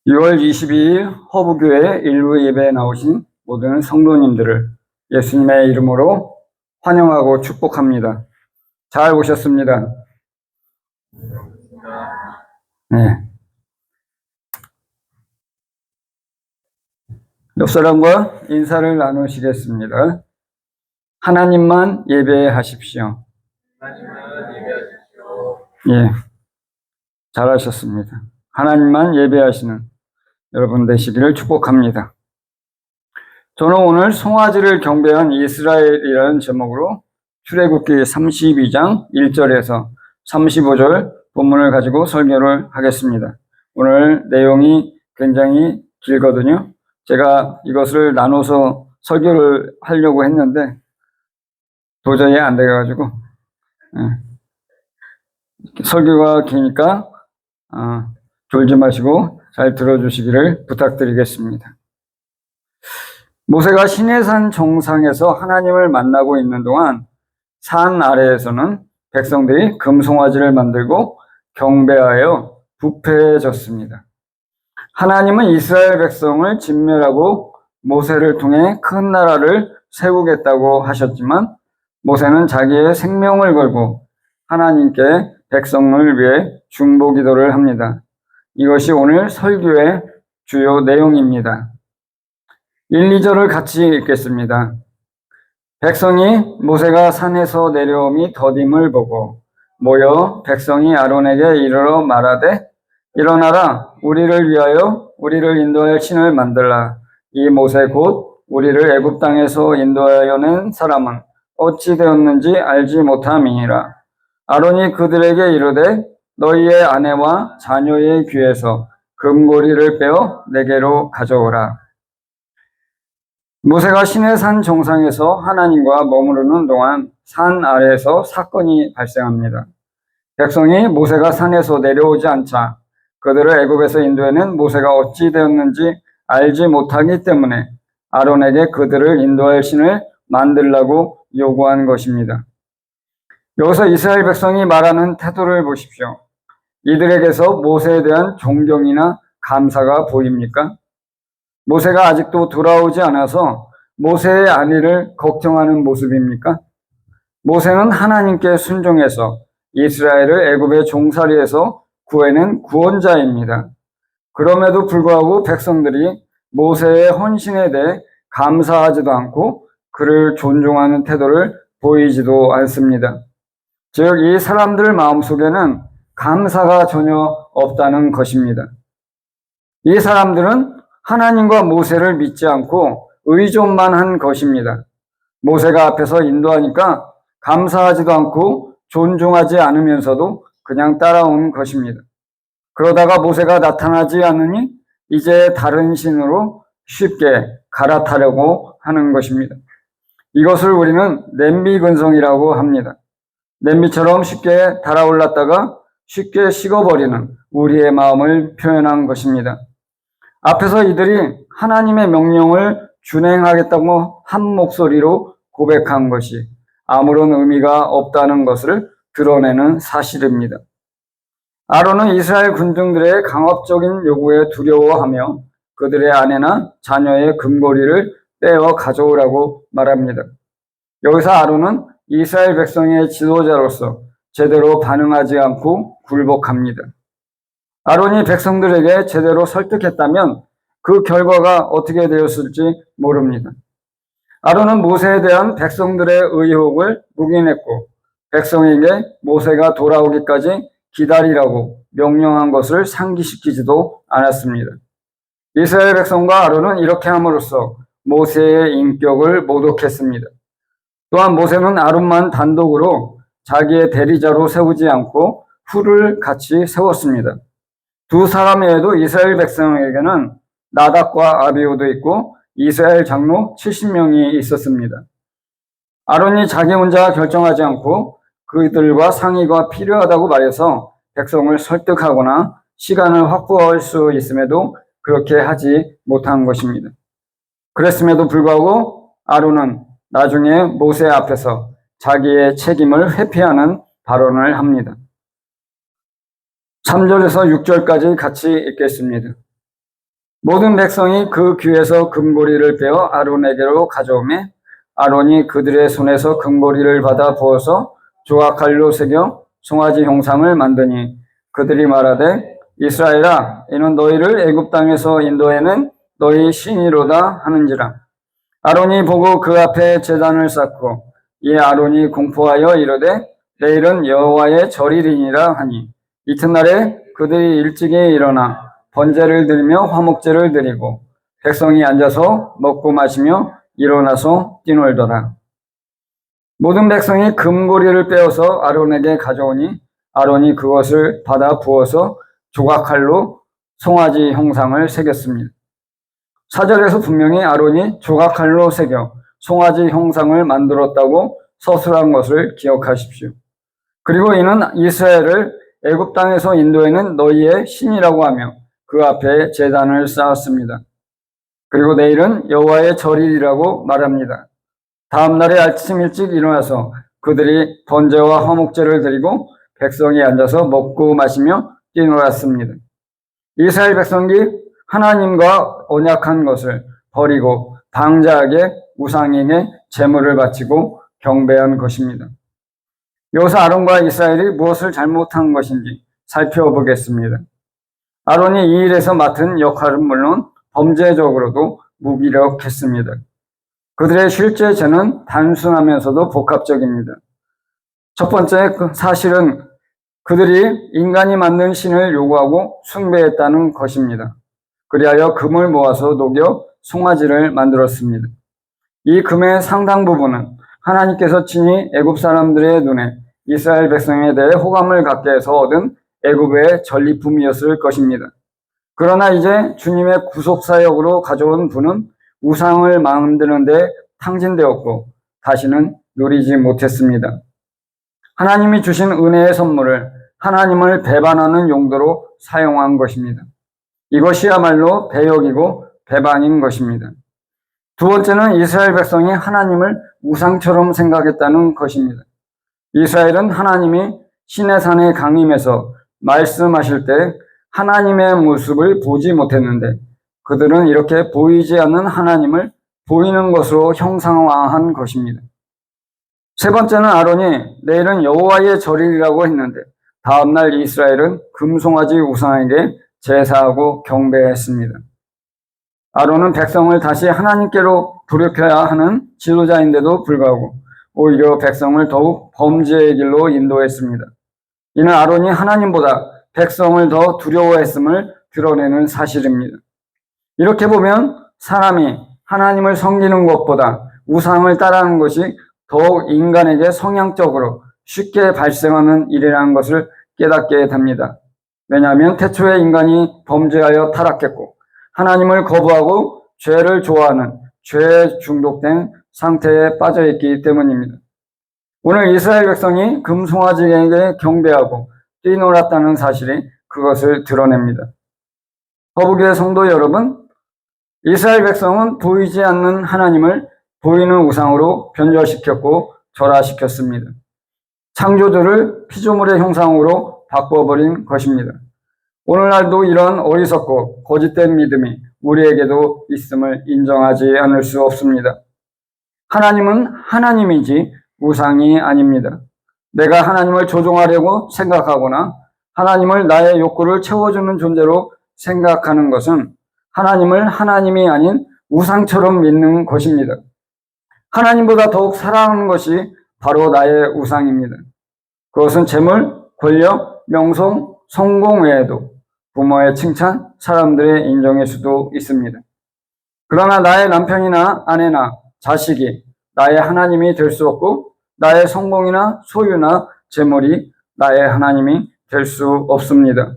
6월 22일 허브교회 일부 예배에 나오신 모든 성도님들을 예수님의 이름으로 환영하고 축복합니다. 잘 오셨습니다. 네. 옆 사람과 인사를 나누시겠습니다. 하나님만 예배하십시오. 예, 잘하셨습니다. 하나님만 예배하시는 여러분 되시기를 축복합니다. 저는 오늘 송아지를 경배한 이스라엘이라는 제목으로 출애굽기 32장 1절에서 35절 본문을 가지고 설교를 하겠습니다. 오늘 내용이 굉장히 길거든요. 제가 이것을 나눠서 설교를 하려고 했는데 도저히 안 돼가지고 설교가 기니까 졸지 마시고 잘 들어주시기를 부탁드리겠습니다. 모세가 시내산 정상에서 하나님을 만나고 있는 동안 산 아래에서는 백성들이 금송아지를 만들고 경배하여 부패해졌습니다. 하나님은 이스라엘 백성을 진멸하고 모세를 통해 큰 나라를 세우겠다고 하셨지만 모세는 자기의 생명을 걸고 하나님께 백성을 위해 중보 기도를 합니다. 이것이 오늘 설교의 주요 내용입니다. 1, 2절을 같이 읽겠습니다. 백성이 모세가 산에서 내려옴이 더딤을 보고 모여 백성이 아론에게 이르러 말하되 일어나라 우리를 위하여 우리를 인도할 신을 만들라. 이 모세 곧 우리를 애굽 땅에서 인도하여 낸 사람은 어찌 되었는지 알지 못함이니라. 아론이 그들에게 이르되 너희의 아내와 자녀의 귀에서 금고리를 빼어 내게로 가져오라. 모세가 시내산 정상에서 하나님과 머무르는 동안 산 아래에서 사건이 발생합니다. 백성이 모세가 산에서 내려오지 않자 그들을 애굽에서 인도해낸 모세가 어찌 되었는지 알지 못하기 때문에 아론에게 그들을 인도할 신을 만들라고 요구한 것입니다. 여기서 이스라엘 백성이 말하는 태도를 보십시오. 이들에게서 모세에 대한 존경이나 감사가 보입니까? 모세가 아직도 돌아오지 않아서 모세의 안위를 걱정하는 모습입니까? 모세는 하나님께 순종해서 이스라엘을 애굽의 종살이에서 구해낸 구원자입니다. 그럼에도 불구하고 백성들이 모세의 헌신에 대해 감사하지도 않고 그를 존중하는 태도를 보이지도 않습니다. 즉, 이 사람들 마음속에는 감사가 전혀 없다는 것입니다. 이 사람들은 하나님과 모세를 믿지 않고 의존만 한 것입니다. 모세가 앞에서 인도하니까 감사하지도 않고 존중하지 않으면서도 그냥 따라온 것입니다. 그러다가 모세가 나타나지 않으니 이제 다른 신으로 쉽게 갈아타려고 하는 것입니다. 이것을 우리는 냄비 근성이라고 합니다. 냄비처럼 쉽게 달아올랐다가 쉽게 식어버리는 우리의 마음을 표현한 것입니다. 앞에서 이들이 하나님의 명령을 준행하겠다고 한 목소리로 고백한 것이 아무런 의미가 없다는 것을 드러내는 사실입니다. 아론은 이스라엘 군중들의 강압적인 요구에 두려워하며 그들의 아내나 자녀의 금고리를 떼어 가져오라고 말합니다. 여기서 아론은 이스라엘 백성의 지도자로서 제대로 반응하지 않고 굴복합니다. 아론이 백성들에게 제대로 설득했다면 그 결과가 어떻게 되었을지 모릅니다. 아론은 모세에 대한 백성들의 의혹을 묵인했고 백성에게 모세가 돌아오기까지 기다리라고 명령한 것을 상기시키지도 않았습니다. 이스라엘 백성과 아론은 이렇게 함으로써 모세의 인격을 모독했습니다. 또한 모세는 아론만 단독으로 자기의 대리자로 세우지 않고 훌을 같이 세웠습니다. 두 사람 외에도 이스라엘 백성에게는 나답과 아비후도 있고 이스라엘 장로 70명이 있었습니다. 아론이 자기 혼자 결정하지 않고 그들과 상의가 필요하다고 말해서 백성을 설득하거나 시간을 확보할 수 있음에도 그렇게 하지 못한 것입니다. 그랬음에도 불구하고 아론은 나중에 모세 앞에서 자기의 책임을 회피하는 발언을 합니다. 3절에서 6절까지 같이 읽겠습니다. 모든 백성이 그 귀에서 금고리를 빼어 아론에게로 가져오매 아론이 그들의 손에서 금고리를 받아 부어서 조각칼로 새겨 송아지 형상을 만드니 그들이 말하되 이스라엘아 이는 너희를 애굽 땅에서 인도해낸 너희 신이로다 하는지라. 아론이 보고 그 앞에 제단을 쌓고 이에 아론이 공포하여 이르되 내일은 여호와의 절일이니라 하니 이튿날에 그들이 일찍이 일어나 번제를 드리며 화목제를 드리고 백성이 앉아서 먹고 마시며 일어나서 뛰놀더라. 모든 백성이 금고리를 빼어서 아론에게 가져오니 아론이 그것을 받아 부어서 조각칼로 송아지 형상을 새겼습니다. 4절에서 분명히 아론이 조각칼로 새겨 송아지 형상을 만들었다고 서술한 것을 기억하십시오. 그리고 이는 이스라엘을 애굽 땅에서 인도해낸 너희의 신이라고 하며 그 앞에 제단을 쌓았습니다. 그리고 내일은 여호와의 절일이라고 말합니다. 다음 날에 아침 일찍 일어나서 그들이 번제와 화목제를 드리고 백성이 앉아서 먹고 마시며 뛰놀았습니다. 이스라엘 백성이 하나님과 언약한 것을 버리고 방자하게 우상에게 제물을 바치고 경배한 것입니다. 여기서 아론과 이스라엘이 무엇을 잘못한 것인지 살펴보겠습니다. 아론이 이 일에서 맡은 역할은 물론 범죄적으로도 무기력했습니다. 그들의 실제 죄는 단순하면서도 복합적입니다. 첫 번째 사실은 그들이 인간이 만든 신을 요구하고 숭배했다는 것입니다. 그리하여 금을 모아서 녹여 송아지를 만들었습니다. 이 금의 상당 부분은 하나님께서 친히 애굽 사람들의 눈에 이스라엘 백성에 대해 호감을 갖게 해서 얻은 애굽의 전리품이었을 것입니다. 그러나 이제 주님의 구속사역으로 가져온 분은 우상을 만드는 데 탕진되었고 다시는 누리지 못했습니다. 하나님이 주신 은혜의 선물을 하나님을 배반하는 용도로 사용한 것입니다. 이것이야말로 배역이고 배반인 것입니다. 두 번째는 이스라엘 백성이 하나님을 우상처럼 생각했다는 것입니다. 이스라엘은 하나님이 시내산의 강림에서 말씀하실 때 하나님의 모습을 보지 못했는데 그들은 이렇게 보이지 않는 하나님을 보이는 것으로 형상화한 것입니다. 세 번째는 아론이 내일은 여호와의 절일이라고 했는데 다음날 이스라엘은 금송아지 우상에게 제사하고 경배했습니다. 아론은 백성을 다시 하나님께로 돌이켜야 하는 지도자인데도 불구하고 오히려 백성을 더욱 범죄의 길로 인도했습니다. 이는 아론이 하나님보다 백성을 더 두려워했음을 드러내는 사실입니다. 이렇게 보면 사람이 하나님을 섬기는 것보다 우상을 따르는 것이 더욱 인간에게 성향적으로 쉽게 발생하는 일이라는 것을 깨닫게 됩니다. 왜냐하면 태초에 인간이 범죄하여 타락했고 하나님을 거부하고 죄를 좋아하는 죄에 중독된 상태에 빠져있기 때문입니다. 오늘 이스라엘 백성이 금송아지에게 경배하고 뛰놀았다는 사실이 그것을 드러냅니다. 거북이의 성도 여러분, 이스라엘 백성은 보이지 않는 하나님을 보이는 우상으로 변절시켰고 절하시켰습니다. 창조주를 피조물의 형상으로 바꿔버린 것입니다. 오늘날도 이런 어리석고 거짓된 믿음이 우리에게도 있음을 인정하지 않을 수 없습니다. 하나님은 하나님이지 우상이 아닙니다. 내가 하나님을 조종하려고 생각하거나 하나님을 나의 욕구를 채워주는 존재로 생각하는 것은 하나님을 하나님이 아닌 우상처럼 믿는 것입니다. 하나님보다 더욱 사랑하는 것이 바로 나의 우상입니다. 그것은 재물, 권력, 명성, 성공 외에도 부모의 칭찬, 사람들의 인정일 수도 있습니다. 그러나 나의 남편이나 아내나 자식이 나의 하나님이 될 수 없고 나의 성공이나 소유나 재물이 나의 하나님이 될 수 없습니다.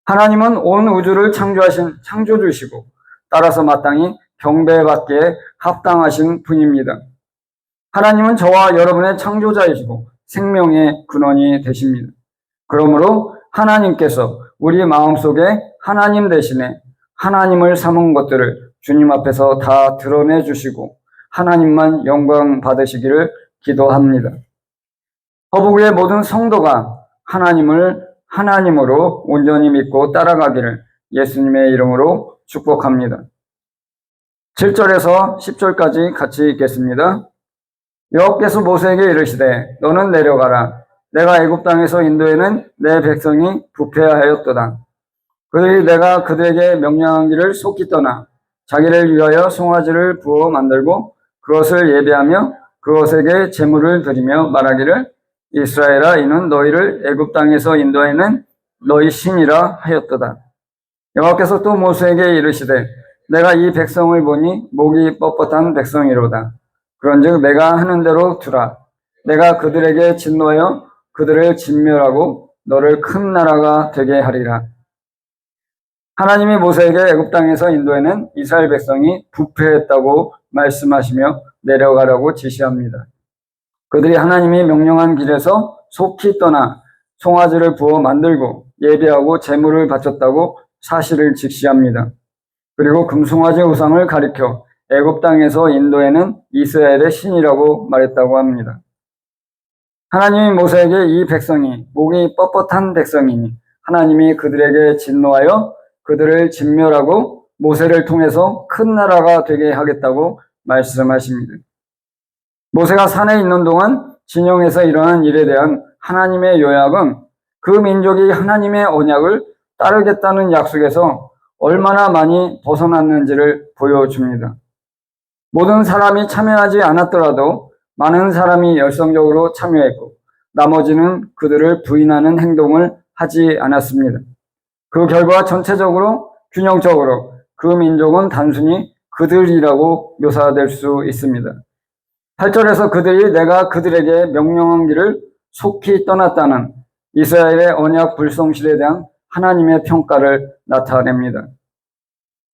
하나님은 온 우주를 창조하신 창조주시고 따라서 마땅히 경배받기에 합당하신 분입니다. 하나님은 저와 여러분의 창조자이시고 생명의 근원이 되십니다. 그러므로 하나님께서 우리 마음속에 하나님 대신에 하나님을 삼은 것들을 주님 앞에서 다 드러내 주시고 하나님만 영광 받으시기를 기도합니다. 거북이의 모든 성도가 하나님을 하나님으로 온전히 믿고 따라가기를 예수님의 이름으로 축복합니다. 7절에서 10절까지 같이 읽겠습니다. 여호와께서 모세에게 이르시되 너는 내려가라. 내가 애굽 땅에서 인도에는 내 백성이 부패하였도다. 그들이 내가 그들에게 명령한 길을 속히 떠나 자기를 위하여 송아지를 부어 만들고 그것을 예배하며 그것에게 제물을 드리며 말하기를 이스라엘아 이는 너희를 애굽 땅에서 인도에는 너희 신이라 하였도다. 여호와께서 또 모세에게 이르시되 내가 이 백성을 보니 목이 뻣뻣한 백성이로다. 그런즉 내가 하는 대로 두라. 내가 그들에게 진노하여 그들을 진멸하고 너를 큰 나라가 되게 하리라. 하나님이 모세에게 애굽 땅에서 인도에는 이스라엘 백성이 부패했다고 말씀하시며 내려가라고 지시합니다. 그들이 하나님이 명령한 길에서 속히 떠나 송아지를 부어 만들고 예배하고 제물을 바쳤다고 사실을 직시합니다. 그리고 금송아지 우상을 가리켜 애굽 땅에서 인도에는 이스라엘의 신이라고 말했다고 합니다. 하나님이 모세에게 이 백성이 목이 뻣뻣한 백성이니 하나님이 그들에게 진노하여 그들을 진멸하고 모세를 통해서 큰 나라가 되게 하겠다고 말씀하십니다. 모세가 산에 있는 동안 진영에서 일어난 일에 대한 하나님의 요약은 그 민족이 하나님의 언약을 따르겠다는 약속에서 얼마나 많이 벗어났는지를 보여줍니다. 모든 사람이 참여하지 않았더라도 많은 사람이 열성적으로 참여했고 나머지는 그들을 부인하는 행동을 하지 않았습니다. 그 결과 전체적으로 균형적으로 그 민족은 단순히 그들이라고 묘사될 수 있습니다. 8절에서 그들이 내가 그들에게 명령한 길을 속히 떠났다는 이스라엘의 언약 불성실에 대한 하나님의 평가를 나타냅니다.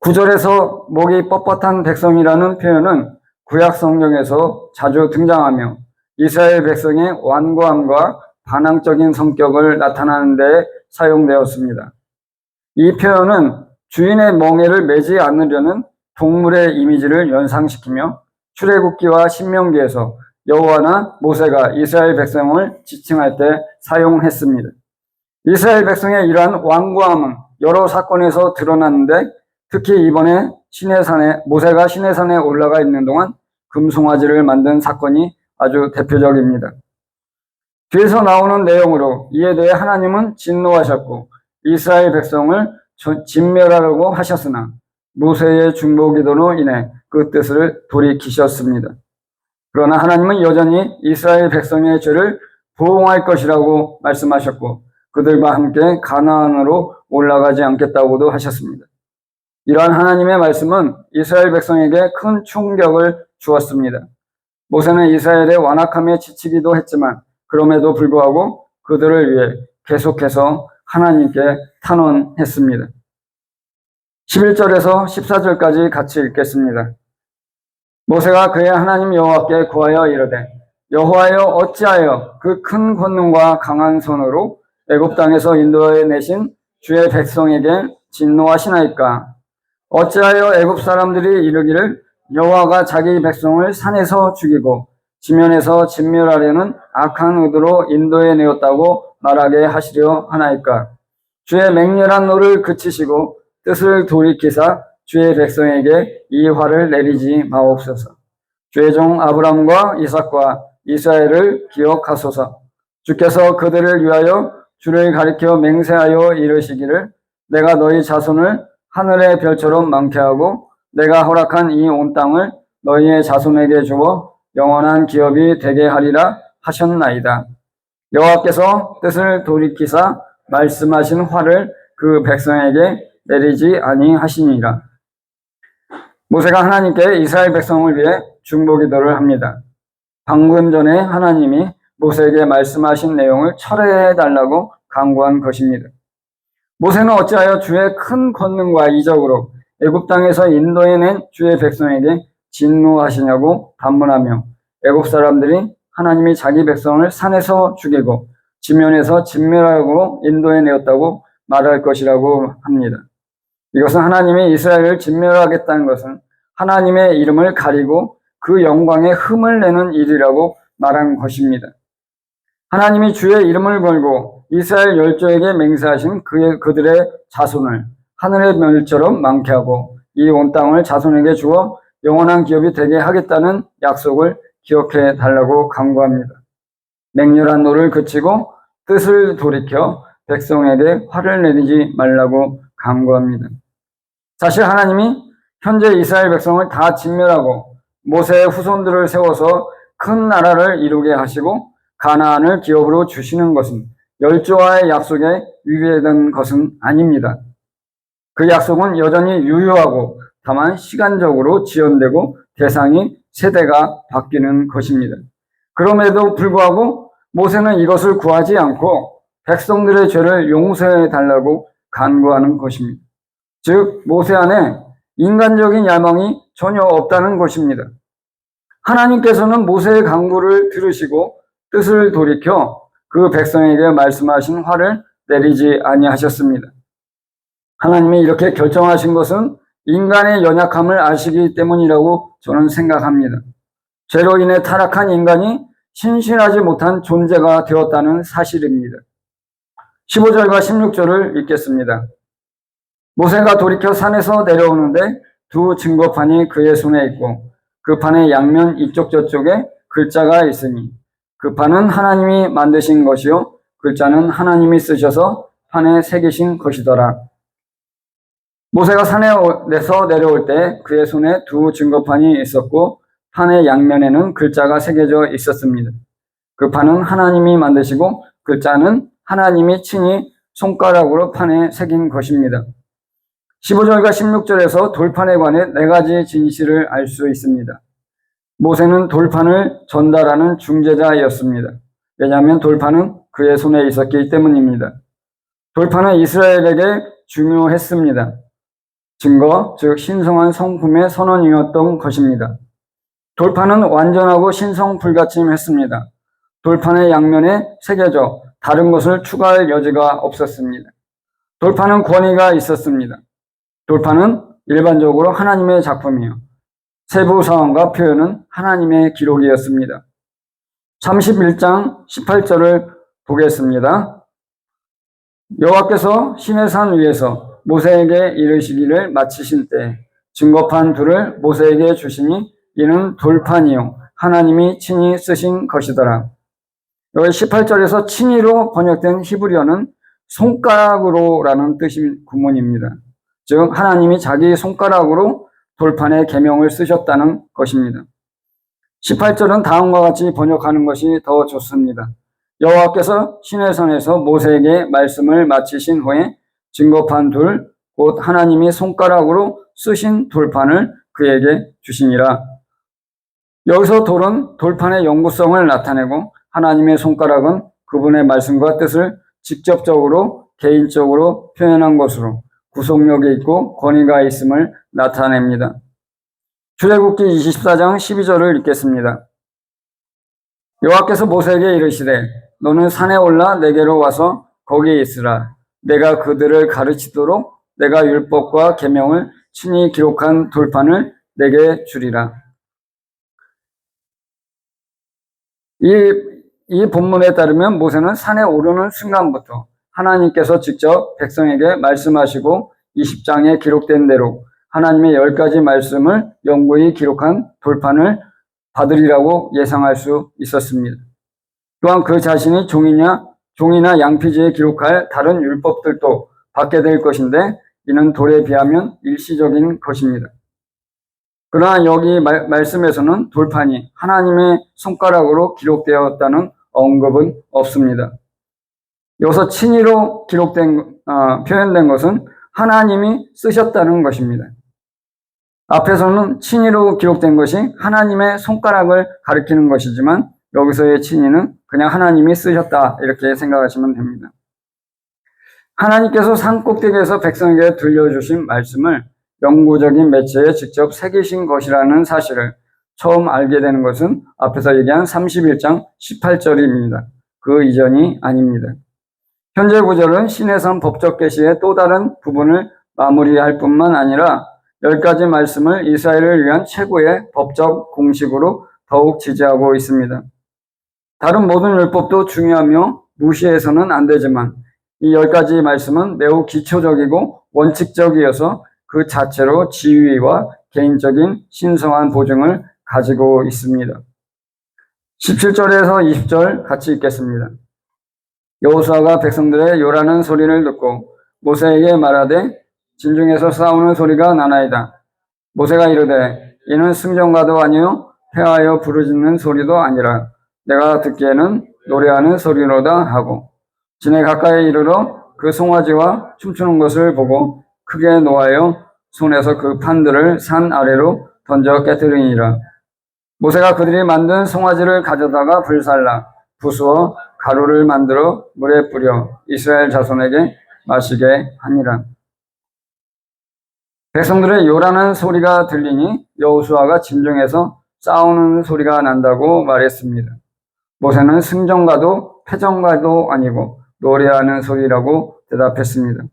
9절에서 목이 뻣뻣한 백성이라는 표현은 구약 성경에서 자주 등장하며 이스라엘 백성의 완고함과 반항적인 성격을 나타내는 데 사용되었습니다. 이 표현은 주인의 멍에를 매지 않으려는 동물의 이미지를 연상시키며 출애굽기와 신명기에서 여호와나 모세가 이스라엘 백성을 지칭할 때 사용했습니다. 이스라엘 백성의 이러한 완고함은 여러 사건에서 드러났는데 특히 이번에 모세가 시내산에 올라가 있는 동안 금송아지를 만든 사건이 아주 대표적입니다. 뒤에서 나오는 내용으로 이에 대해 하나님은 진노하셨고 이스라엘 백성을 진멸하려고 하셨으나 모세의 중보기도로 인해 그 뜻을 돌이키셨습니다. 그러나 하나님은 여전히 이스라엘 백성의 죄를 보응할 것이라고 말씀하셨고 그들과 함께 가나안으로 올라가지 않겠다고도 하셨습니다. 이러한 하나님의 말씀은 이스라엘 백성에게 큰 충격을 주었습니다. 모세는 이스라엘의 완악함에 지치기도 했지만 그럼에도 불구하고 그들을 위해 계속해서 하나님께 탄원했습니다. 11절에서 14절까지 같이 읽겠습니다. 모세가 그의 하나님 여호와께 구하여 이르되 여호와여 어찌하여 그 큰 권능과 강한 손으로 애굽 땅에서 인도해 내신 주의 백성에게 진노하시나이까? 어찌하여 애굽 사람들이 이르기를 여호와가 자기 백성을 산에서 죽이고 지면에서 진멸하려는 악한 의도로 인도해 내었다고 말하게 하시려 하나이까? 주의 맹렬한 노를 그치시고 뜻을 돌이키사 주의 백성에게 이 화를 내리지 마옵소서. 주의 종 아브람과 이삭과 이스라엘을 기억하소서. 주께서 그들을 위하여 주를 가리켜 맹세하여 이르시기를 내가 너희 자손을 하늘의 별처럼 많게 하고 내가 허락한 이 온 땅을 너희의 자손에게 주어 영원한 기업이 되게 하리라 하셨나이다. 여호와께서 뜻을 돌이키사 말씀하신 화를 그 백성에게 내리지 아니하시니라. 모세가 하나님께 이스라엘 백성을 위해 중보기도를 합니다. 방금 전에 하나님이 모세에게 말씀하신 내용을 철회해 달라고 간구한 것입니다. 모세는 어찌하여 주의 큰 권능과 이적으로 애굽 땅에서 인도해낸 주의 백성에게 진노하시냐고 반문하며 애굽 사람들이 하나님이 자기 백성을 산에서 죽이고 지면에서 진멸하고 인도해내었다고 말할 것이라고 합니다. 이것은 하나님이 이스라엘을 진멸하겠다는 것은 하나님의 이름을 가리고 그 영광에 흠을 내는 일이라고 말한 것입니다. 하나님이 주의 이름을 걸고 이스라엘 열조에게 맹세하신 그들의 자손을 하늘의 별처럼 많게 하고 이 온 땅을 자손에게 주어 영원한 기업이 되게 하겠다는 약속을 기억해 달라고 간구합니다. 맹렬한 노를 그치고 뜻을 돌이켜 백성에게 화를 내리지 말라고 간구합니다. 사실 하나님이 현재 이스라엘 백성을 다 진멸하고 모세의 후손들을 세워서 큰 나라를 이루게 하시고 가나안을 기업으로 주시는 것은 열조와의 약속에 위배된 것은 아닙니다. 그 약속은 여전히 유효하고 다만 시간적으로 지연되고 대상이 세대가 바뀌는 것입니다. 그럼에도 불구하고 모세는 이것을 구하지 않고 백성들의 죄를 용서해 달라고 간구하는 것입니다. 즉 모세 안에 인간적인 야망이 전혀 없다는 것입니다. 하나님께서는 모세의 간구를 들으시고 뜻을 돌이켜 그 백성에게 말씀하신 화를 내리지 아니하셨습니다. 하나님이 이렇게 결정하신 것은 인간의 연약함을 아시기 때문이라고 저는 생각합니다. 죄로 인해 타락한 인간이 신실하지 못한 존재가 되었다는 사실입니다. 15절과 16절을 읽겠습니다. 모세가 돌이켜 산에서 내려오는데 두 증거판이 그의 손에 있고 그 판의 양면 이쪽 저쪽에 글자가 있으니 그 판은 하나님이 만드신 것이요 글자는 하나님이 쓰셔서 판에 새기신 것이더라. 모세가 산에서 내려올 때 그의 손에 두 증거판이 있었고 판의 양면에는 글자가 새겨져 있었습니다. 그 판은 하나님이 만드시고 글자는 하나님이 친히 손가락으로 판에 새긴 것입니다. 15절과 16절에서 돌판에 관해 4가지 진실을 알 수 있습니다. 모세는 돌판을 전달하는 중재자였습니다. 왜냐하면 돌판은 그의 손에 있었기 때문입니다. 돌판은 이스라엘에게 중요했습니다. 증거, 즉 신성한 성품의 선언이었던 것입니다. 돌판은 완전하고 신성 불가침했습니다. 돌판의 양면에 새겨져 다른 것을 추가할 여지가 없었습니다. 돌판은 권위가 있었습니다. 돌판은 일반적으로 하나님의 작품이요. 세부 사항과 표현은 하나님의 기록이었습니다. 31장 18절을 보겠습니다. 여호와께서 시내산 위에서 모세에게 이르시기를 마치신 때 증거판 둘을 모세에게 주시니 이는 돌판이요 하나님이 친히 쓰신 것이더라. 여기 18절에서 친히로 번역된 히브리어는 손가락으로라는 뜻의 구문입니다. 즉 하나님이 자기 손가락으로 돌판에 계명을 쓰셨다는 것입니다. 18절은 다음과 같이 번역하는 것이 더 좋습니다. 여호와께서 시내산에서 모세에게 말씀을 마치신 후에 증거판 둘, 곧 하나님이 손가락으로 쓰신 돌판을 그에게 주시니라. 여기서 돌은 돌판의 영구성을 나타내고 하나님의 손가락은 그분의 말씀과 뜻을 직접적으로 개인적으로 표현한 것으로 구속력이 있고 권위가 있음을 나타냅니다. 출애굽기 24장 12절을 읽겠습니다. 여호와께서 모세에게 이르시되 너는 산에 올라 내게로 와서 거기에 있으라. 내가 그들을 가르치도록 내가 율법과 계명을 친히 기록한 돌판을 내게 주리라. 이 본문에 따르면 모세는 산에 오르는 순간부터 하나님께서 직접 백성에게 말씀하시고 20장에 기록된 대로 하나님의 10가지 말씀을 영구히 기록한 돌판을 받으리라고 예상할 수 있었습니다. 또한 그 자신이 종이나 양피지에 기록할 다른 율법들도 받게 될 것인데 이는 돌에 비하면 일시적인 것입니다. 그러나 여기 말씀에서는 돌판이 하나님의 손가락으로 기록되었다는 언급은 없습니다. 여기서 친히로 표현된 것은 하나님이 쓰셨다는 것입니다. 앞에서는 친히로 기록된 것이 하나님의 손가락을 가리키는 것이지만 여기서의 친히는 그냥 하나님이 쓰셨다 이렇게 생각하시면 됩니다. 하나님께서 산 꼭대기에서 백성에게 들려주신 말씀을 영구적인 매체에 직접 새기신 것이라는 사실을 처음 알게 되는 것은 앞에서 얘기한 31장 18절입니다. 그 이전이 아닙니다. 현재 구절은 시내산 법적 계시의 또 다른 부분을 마무리할 뿐만 아니라 10가지 말씀을 이스라엘을 위한 최고의 법적 공식으로 더욱 지지하고 있습니다. 다른 모든 율법도 중요하며 무시해서는 안 되지만 이 10가지 말씀은 매우 기초적이고 원칙적이어서 그 자체로 지위와 개인적인 신성한 보증을 가지고 있습니다. 17절에서 20절 같이 읽겠습니다. 여호수아가 백성들의 요라는 소리를 듣고 모세에게 말하되 진중에서 싸우는 소리가 나나이다. 모세가 이르되 이는 승전가도 아니요 패하여 부르짖는 소리도 아니라 내가 듣기에는 노래하는 소리로다 하고 진에 가까이 이르러 그 송아지와 춤추는 것을 보고 크게 노하여 손에서 그 판들을 산 아래로 던져 깨뜨리니라. 모세가 그들이 만든 송아지를 가져다가 불살라 부수어 가루를 만들어 물에 뿌려 이스라엘 자손에게 마시게 하니라. 백성들의 요라는 소리가 들리니 여호수아가 진중에서 싸우는 소리가 난다고 말했습니다. 모세는 승전가도 패전가도 아니고 노래하는 소리라고 대답했습니다.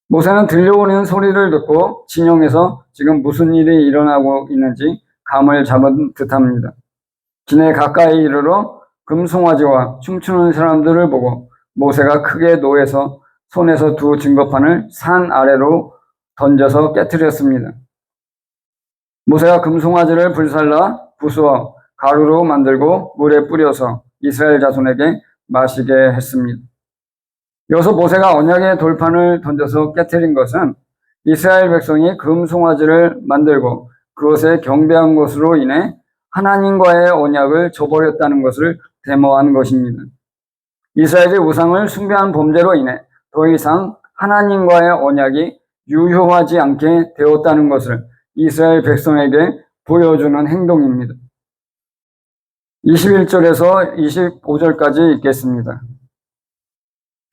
모세는 들려오는 소리를 듣고 진영에서 지금 무슨 일이 일어나고 있는지 감을 잡은 듯합니다. 진에 가까이 이르러 금송아지와 춤추는 사람들을 보고 모세가 크게 노해서 손에서 두 증거판을 산 아래로 던져서 깨뜨렸습니다. 모세가 금송아지를 불살라 부수어 가루로 만들고 물에 뿌려서 이스라엘 자손에게 마시게 했습니다. 여기서 모세가 언약의 돌판을 던져서 깨뜨린 것은 이스라엘 백성이 금송아지를 만들고 그것에 경배한 것으로 인해 하나님과의 언약을 저버렸다는 것을 데모한 것입니다. 이스라엘이 우상을 숭배한 범죄로 인해 더 이상 하나님과의 언약이 유효하지 않게 되었다는 것을 이스라엘 백성에게 보여주는 행동입니다. 21절에서 25절까지 읽겠습니다.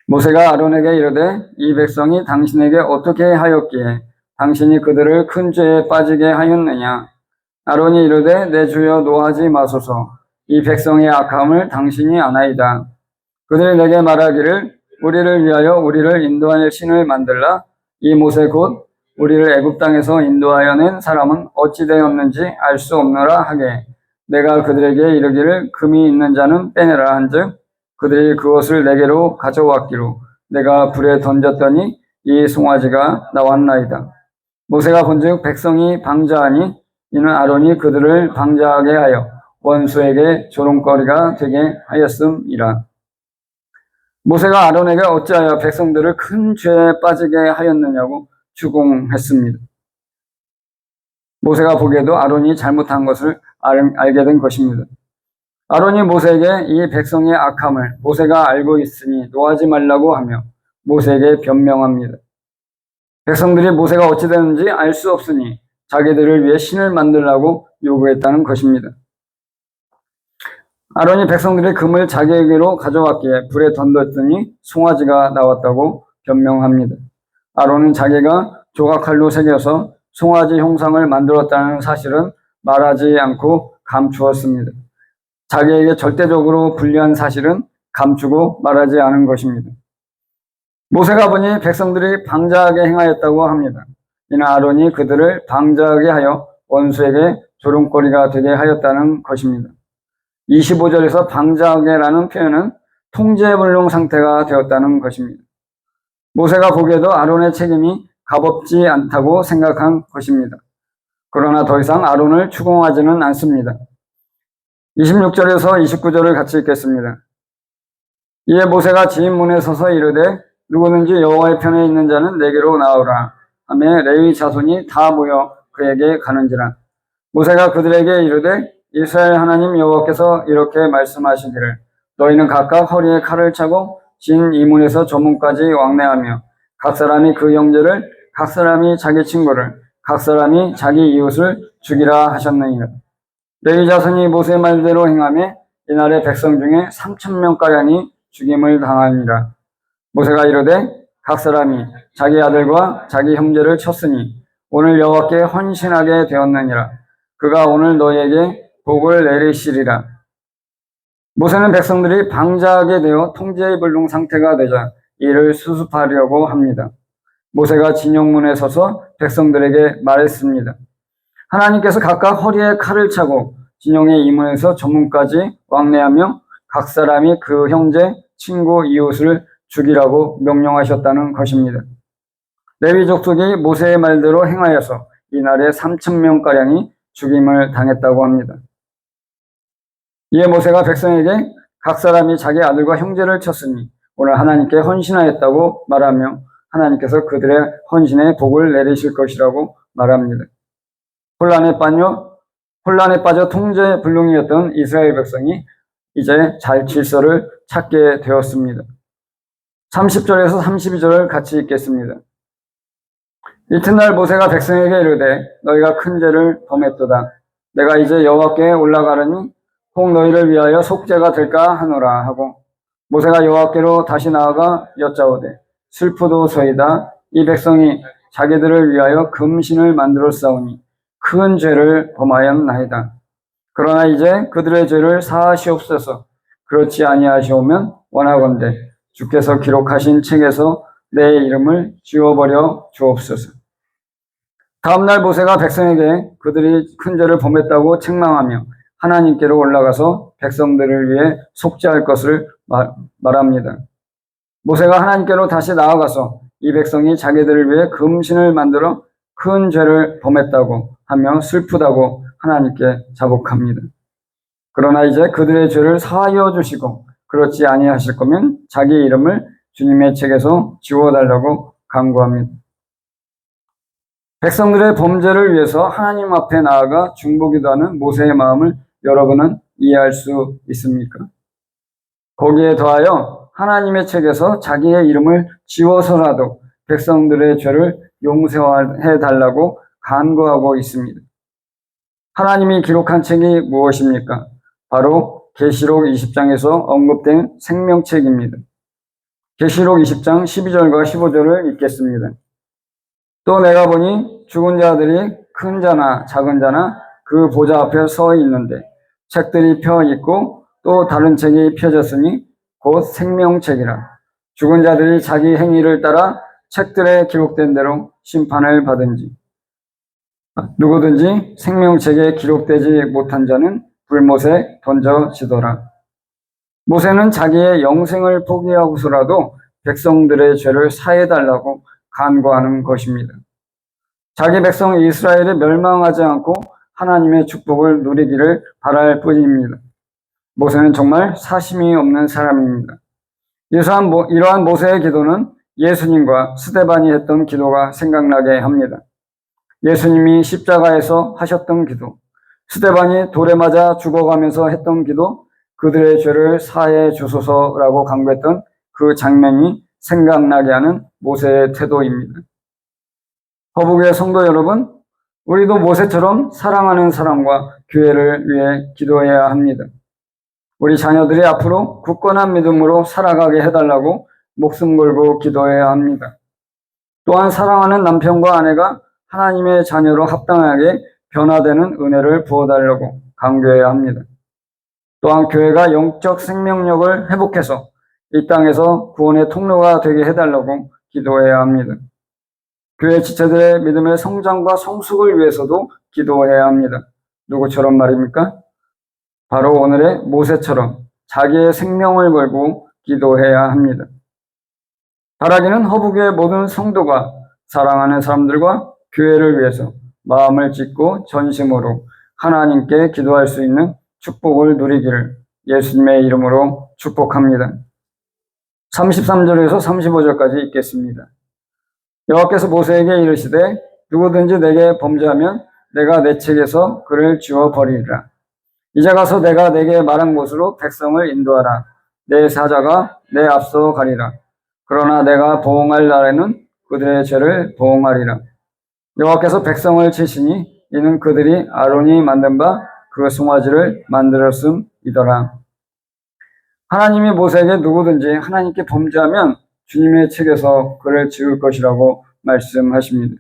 모세가 아론에게 이르되 이 백성이 당신에게 어떻게 하였기에 당신이 그들을 큰 죄에 빠지게 하였느냐. 아론이 이르되 내 주여 노하지 마소서. 이 백성의 악함을 당신이 아나이다. 그들이 내게 말하기를 우리를 위하여 우리를 인도할 신을 만들라. 이 모세 곧 우리를 애굽 땅에서 인도하여 낸 사람은 어찌 되었는지 알 수 없노라 하게 내가 그들에게 이르기를 금이 있는 자는 빼내라 한즉 그들이 그것을 내게로 가져왔기로 내가 불에 던졌더니 이 송아지가 나왔나이다. 모세가 본즉 백성이 방자하니 이는 아론이 그들을 방자하게 하여 원수에게 조롱거리가 되게 하였음이라. 모세가 아론에게 어찌하여 백성들을 큰 죄에 빠지게 하였느냐고 추궁했습니다. 모세가 보기에도 아론이 잘못한 것을 알게 된 것입니다. 아론이 모세에게 이 백성의 악함을 모세가 알고 있으니 노하지 말라고 하며 모세에게 변명합니다. 백성들이 모세가 어찌 되는지 알 수 없으니 자기들을 위해 신을 만들라고 요구했다는 것입니다. 아론이 백성들이 금을 자기에게로 가져왔기에 불에 던졌더니 송아지가 나왔다고 변명합니다. 아론은 자기가 조각칼로 새겨서 송아지 형상을 만들었다는 사실은 말하지 않고 감추었습니다. 자기에게 절대적으로 불리한 사실은 감추고 말하지 않은 것입니다. 모세가 보니 백성들이 방자하게 행하였다고 합니다. 이는 아론이 그들을 방자하게 하여 원수에게 조롱거리가 되게 하였다는 것입니다. 25절에서 방자하게라는 표현은 통제불능 상태가 되었다는 것입니다. 모세가 보기에도 아론의 책임이 가볍지 않다고 생각한 것입니다. 그러나 더 이상 아론을 추궁하지는 않습니다. 26절에서 29절을 같이 읽겠습니다. 이에 모세가 지인문에 서서 이르되 누구든지 여호와의 편에 있는 자는 내게로 나오라 하며 레위 자손이 다 모여 그에게 가는지라. 모세가 그들에게 이르되 이스라엘 하나님 여호와께서 이렇게 말씀하시기를 너희는 각각 허리에 칼을 차고 진 이문에서 저 문까지 왕래하며 각 사람이 그 형제를 각 사람이 자기 친구를 각 사람이 자기 이웃을 죽이라 하셨느니라. 레위 자손이 모세 말대로 행하며 이날의 백성 중에 3,000명가량이 죽임을 당하니라. 모세가 이르되 각 사람이 자기 아들과 자기 형제를 쳤으니 오늘 여호와께 헌신하게 되었느니라. 그가 오늘 너희에게 복을 내리시리라. 모세는 백성들이 방자하게 되어 통제의 불능 상태가 되자 이를 수습하려고 합니다. 모세가 진영문에 서서 백성들에게 말했습니다. 하나님께서 각각 허리에 칼을 차고 진영의 이문에서 저문까지 왕래하며 각 사람이 그 형제, 친구, 이웃을 죽이라고 명령하셨다는 것입니다. 레위 족속이 모세의 말대로 행하여서 이날에 3,000명가량이 죽임을 당했다고 합니다. 이에 모세가 백성에게 각 사람이 자기 아들과 형제를 쳤으니 오늘 하나님께 헌신하였다고 말하며 하나님께서 그들의 헌신에 복을 내리실 것이라고 말합니다. 혼란에 빠져 통제불능이었던 이스라엘 백성이 이제 잘 질서를 찾게 되었습니다. 30절에서 32절을 같이 읽겠습니다. 이튿날 모세가 백성에게 이르되 너희가 큰 죄를 범했도다. 내가 이제 여호와께 올라가려니 혹 너희를 위하여 속죄가 될까 하노라 하고 모세가 여호와께로 다시 나아가 여짜오되 슬프도소이다. 이 백성이 자기들을 위하여 금신을 만들어 싸우니 큰 죄를 범하였나이다. 그러나 이제 그들의 죄를 사하시옵소서. 그렇지 아니하시오면 원하건대 주께서 기록하신 책에서 내 이름을 지워버려 주옵소서. 다음날 모세가 백성에게 그들이 큰 죄를 범했다고 책망하며 하나님께로 올라가서 백성들을 위해 속죄할 것을 말합니다. 모세가 하나님께로 다시 나아가서 이 백성이 자기들을 위해 금신을 만들어 큰 죄를 범했다고 하며 슬프다고 하나님께 자복합니다. 그러나 이제 그들의 죄를 사하여 주시고 그렇지 아니하실 거면 자기 이름을 주님의 책에서 지워달라고 간구합니다. 백성들의 범죄를 위해서 하나님 앞에 나아가 중보기도하는 모세의 마음을 여러분은 이해할 수 있습니까? 거기에 더하여 하나님의 책에서 자기의 이름을 지워서라도 백성들의 죄를 용서해 달라고 간구하고 있습니다. 하나님이 기록한 책이 무엇입니까? 바로 계시록 20장에서 언급된 생명책입니다. 계시록 20장 12절과 15절을 읽겠습니다. 또 내가 보니 죽은 자들이 큰 자나 작은 자나 그 보좌 앞에 서 있는데 책들이 펴 있고 또 다른 책이 펴졌으니 곧 생명책이라. 죽은 자들이 자기 행위를 따라 책들에 기록된 대로 심판을 받은지 누구든지 생명책에 기록되지 못한 자는 불못에 던져지더라. 모세는 자기의 영생을 포기하고서라도 백성들의 죄를 사해달라고 간구하는 것입니다. 자기 백성 이스라엘이 멸망하지 않고 하나님의 축복을 누리기를 바랄 뿐입니다. 모세는 정말 사심이 없는 사람입니다. 이러한 모세의 기도는 예수님과 스데반이 했던 기도가 생각나게 합니다. 예수님이 십자가에서 하셨던 기도, 스데반이 돌에 맞아 죽어가면서 했던 기도, 그들의 죄를 사해 주소서라고 간구했던 그 장면이 생각나게 하는 모세의 태도입니다. 허북의 성도 여러분, 우리도 모세처럼 사랑하는 사람과 교회를 위해 기도해야 합니다. 우리 자녀들이 앞으로 굳건한 믿음으로 살아가게 해달라고 목숨 걸고 기도해야 합니다. 또한 사랑하는 남편과 아내가 하나님의 자녀로 합당하게 변화되는 은혜를 부어달라고 강구해야 합니다. 또한 교회가 영적 생명력을 회복해서 이 땅에서 구원의 통로가 되게 해달라고 기도해야 합니다. 교회 지체들의 믿음의 성장과 성숙을 위해서도 기도해야 합니다. 누구처럼 말입니까? 바로 오늘의 모세처럼 자기의 생명을 걸고 기도해야 합니다. 바라기는 허북의 모든 성도가 사랑하는 사람들과 교회를 위해서 마음을 찢고 전심으로 하나님께 기도할 수 있는 축복을 누리기를 예수님의 이름으로 축복합니다. 33절에서 35절까지 읽겠습니다. 여호와께서 모세에게 이르시되 누구든지 내게 범죄하면 내가 내 책에서 그를 지워버리리라. 이제 가서 내가 내게 말한 곳으로 백성을 인도하라. 내 사자가 내 앞서 가리라. 그러나 내가 보응할 날에는 그들의 죄를 보응하리라. 여호와께서 백성을 치시니 이는 그들이 아론이 만든 바 그 송아지를 만들었음이더라. 하나님이 모세에게 누구든지 하나님께 범죄하면 주님의 책에서 그를 지울 것이라고 말씀하십니다.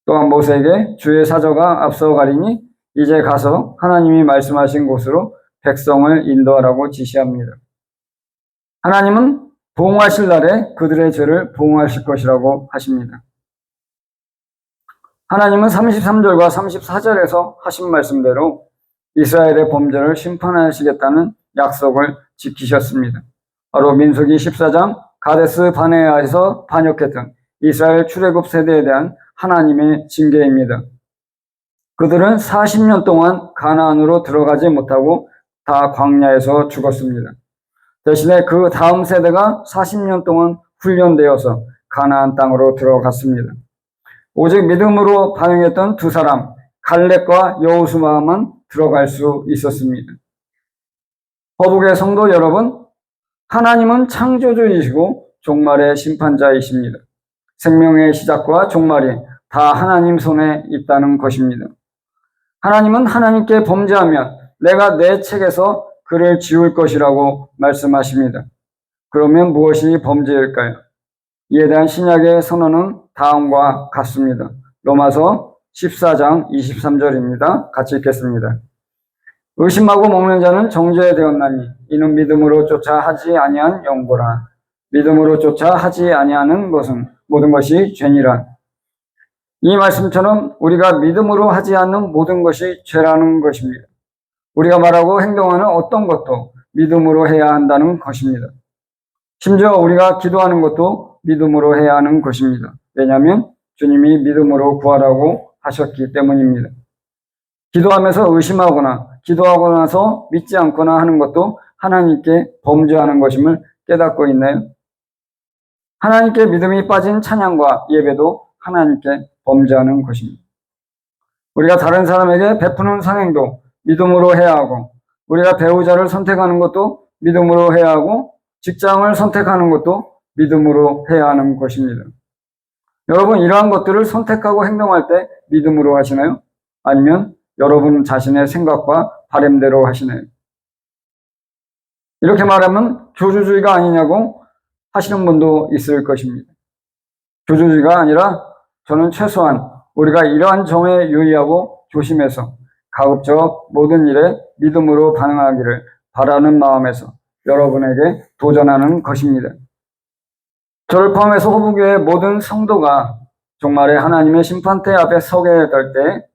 또한 모세에게 주의 사자가 앞서 가리니 이제 가서 하나님이 말씀하신 곳으로 백성을 인도하라고 지시합니다. 하나님은 보응하실 날에 그들의 죄를 보응하실 것이라고 하십니다. 하나님은 33절과 34절에서 하신 말씀대로 이스라엘의 범죄를 심판하시겠다는 약속을 지키셨습니다. 바로 민수기 14장 가데스 바네아에서 반역했던 이스라엘 출애굽 세대에 대한 하나님의 징계입니다. 그들은 40년 동안 가나안으로 들어가지 못하고 다 광야에서 죽었습니다. 대신에 그 다음 세대가 40년 동안 훈련되어서 가나안 땅으로 들어갔습니다. 오직 믿음으로 반응했던 두 사람, 갈렙과 여호수아만 들어갈 수 있었습니다. 허북의 성도 여러분, 하나님은 창조주이시고 종말의 심판자이십니다. 생명의 시작과 종말이 다 하나님 손에 있다는 것입니다. 하나님은 하나님께 범죄하면 내가 내 책에서 그를 지울 것이라고 말씀하십니다. 그러면 무엇이 범죄일까요? 이에 대한 신약의 선언은 다음과 같습니다. 로마서 14장 23절입니다. 같이 읽겠습니다. 의심하고 먹는 자는 정죄되었나니 이는 믿음으로 쫓아 하지 아니한 영고라. 믿음으로 쫓아 하지 아니하는 것은 모든 것이 죄니라. 이 말씀처럼 우리가 믿음으로 하지 않는 모든 것이 죄라는 것입니다. 우리가 말하고 행동하는 어떤 것도 믿음으로 해야 한다는 것입니다. 심지어 우리가 기도하는 것도 믿음으로 해야 하는 것입니다. 왜냐하면 주님이 믿음으로 구하라고 하셨기 때문입니다. 기도하면서 의심하거나 기도하고 나서 믿지 않거나 하는 것도 하나님께 범죄하는 것임을 깨닫고 있나요? 하나님께 믿음이 빠진 찬양과 예배도 하나님께 범죄하는 것입니다. 우리가 다른 사람에게 베푸는 선행도 믿음으로 해야 하고, 우리가 배우자를 선택하는 것도 믿음으로 해야 하고, 직장을 선택하는 것도 믿음으로 해야 하는 것입니다. 여러분, 이러한 것들을 선택하고 행동할 때 믿음으로 하시나요? 아니면 여러분 자신의 생각과 바램대로 하시나요? 이렇게 말하면 교주주의가 아니냐고 하시는 분도 있을 것입니다. 교주주의가 아니라 저는 최소한 우리가 이러한 점에 유의하고 조심해서 가급적 모든 일에 믿음으로 반응하기를 바라는 마음에서 여러분에게 도전하는 것입니다. 저를 포함해서 호부교의 모든 성도가 종말에 하나님의 심판대 앞에 서게 될 때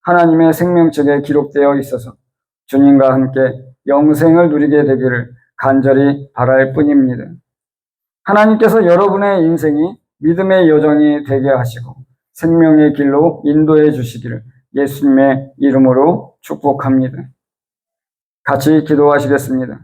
하나님의 생명책에 기록되어 있어서 주님과 함께 영생을 누리게 되기를 간절히 바랄 뿐입니다. 하나님께서 여러분의 인생이 믿음의 여정이 되게 하시고 생명의 길로 인도해 주시기를 예수님의 이름으로 축복합니다. 같이 기도하시겠습니다.